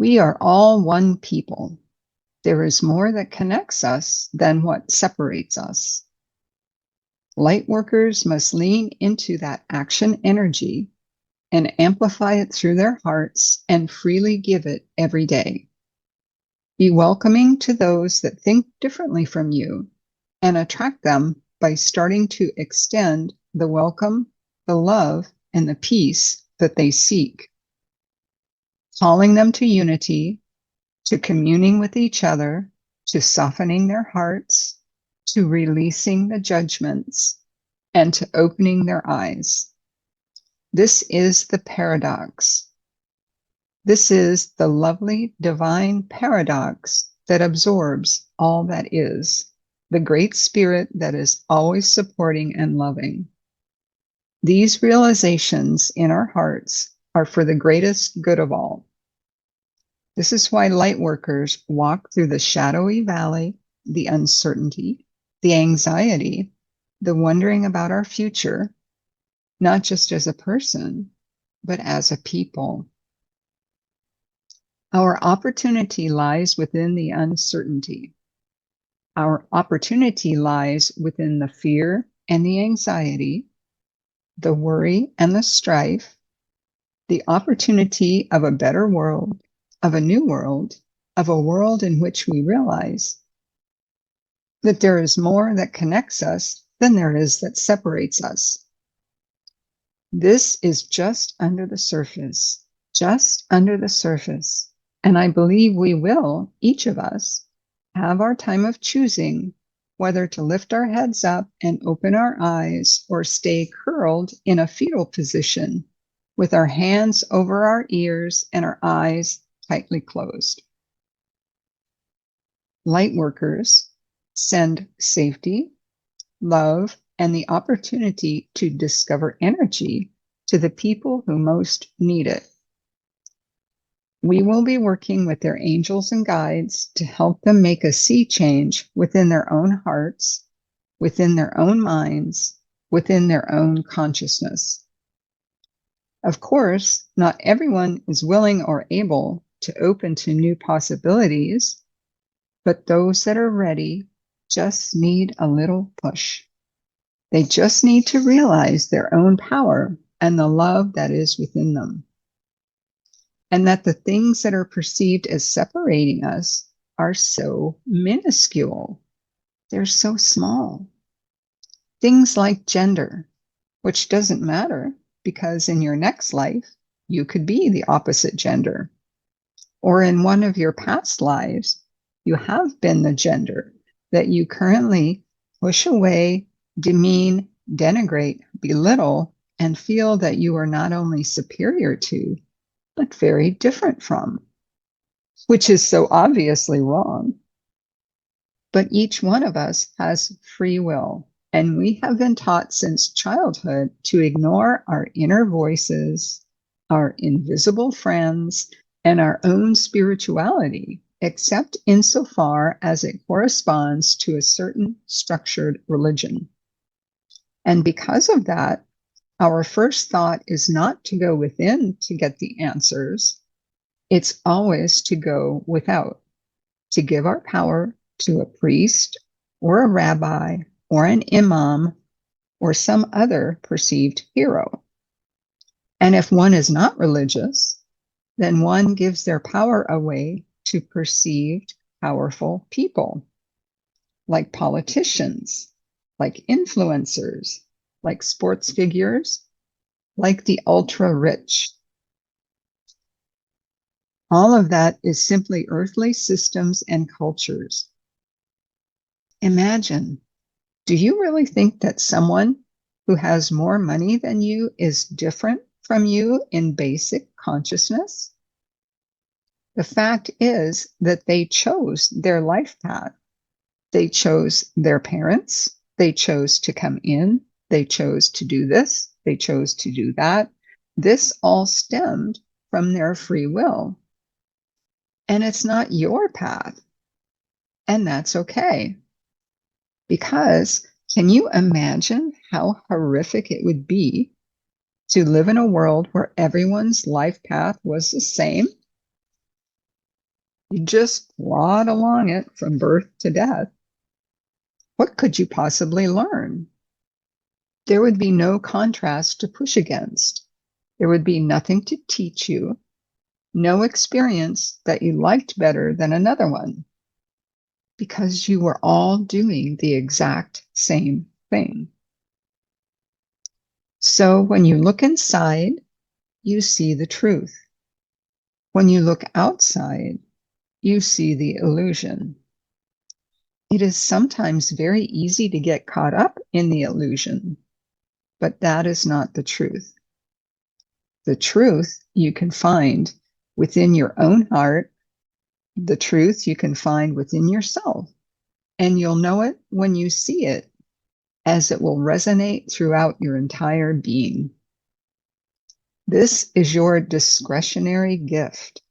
We are all one people. There is more that connects us than what separates us. Lightworkers must lean into that action energy and amplify it through their hearts and freely give it every day. Be welcoming to those that think differently from you and attract them by starting to extend the welcome, the love, and the peace that they seek. Calling them to unity, to communing with each other, to softening their hearts, to releasing the judgments, and to opening their eyes. This is the paradox. This is the lovely divine paradox that absorbs all that is, the great spirit that is always supporting and loving. These realizations in our hearts are for the greatest good of all. This is why lightworkers walk through the shadowy valley, the uncertainty, the anxiety, the wondering about our future, not just as a person, but as a people. Our opportunity lies within the uncertainty. Our opportunity lies within the fear and the anxiety, the worry and the strife, the opportunity of a better world, of a new world, of a world in which we realize that there is more that connects us than there is that separates us. This is just under the surface, just under the surface. And I believe we will, each of us, have our time of choosing whether to lift our heads up and open our eyes or stay curled in a fetal position with our hands over our ears and our eyes tightly closed. Lightworkers send safety, love, and the opportunity to discover energy to the people who most need it. We will be working with their angels and guides to help them make a sea change within their own hearts, within their own minds, within their own consciousness. Of course, not everyone is willing or able to open to new possibilities, but those that are ready just need a little push. They just need to realize their own power and the love that is within them. And that the things that are perceived as separating us are so minuscule. They're so small. Things like gender, which doesn't matter because in your next life, you could be the opposite gender. Or in one of your past lives, you have been the gender that you currently push away, demean, denigrate, belittle, and feel that you are not only superior to, but very different from, which is so obviously wrong. But each one of us has free will, and we have been taught since childhood to ignore our inner voices, our invisible friends, and our own spirituality, except insofar as it corresponds to a certain structured religion. And because of that, our first thought is not to go within to get the answers. It's always to go without, to give our power to a priest or a rabbi or an imam or some other perceived hero. And if one is not religious, then one gives their power away to perceived powerful people, like politicians, like influencers, like sports figures, like the ultra rich. All of that is simply earthly systems and cultures. Imagine, do you really think that someone who has more money than you is different from you in basic consciousness? The fact is that they chose their life path. They chose their parents. They chose to come in. They chose to do this. They chose to do that. This all stemmed from their free will. And it's not your path. And that's okay. Because can you imagine how horrific it would be to live in a world where everyone's life path was the same? You just plod along it from birth to death. What could you possibly learn? There would be no contrast to push against. There would be nothing to teach you, no experience that you liked better than another one, because you were all doing the exact same thing. So when you look inside, you see the truth. When you look outside, you see the illusion. It is sometimes very easy to get caught up in the illusion, but that is not the truth. The truth you can find within your own heart, the truth you can find within yourself, and you'll know it when you see it, as it will resonate throughout your entire being. This is your discretionary gift,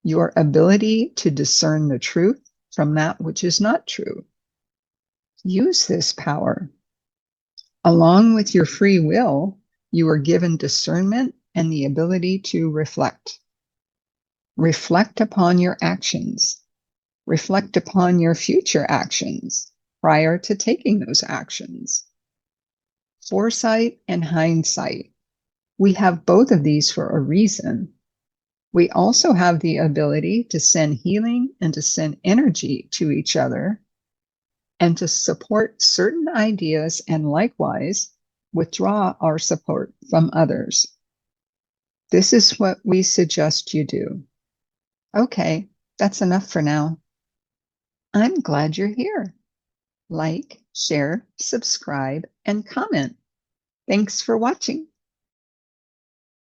your ability to discern the truth from that which is not true. Use this power. Along with your free will, you are given discernment and the ability to reflect. Reflect upon your actions. Reflect upon your future actions prior to taking those actions. Foresight and hindsight. We have both of these for a reason. We also have the ability to send healing and to send energy to each other and to support certain ideas and likewise withdraw our support from others. This is what we suggest you do. Okay, that's enough for now. I'm glad you're here. Like, share, subscribe, and comment. Thanks for watching.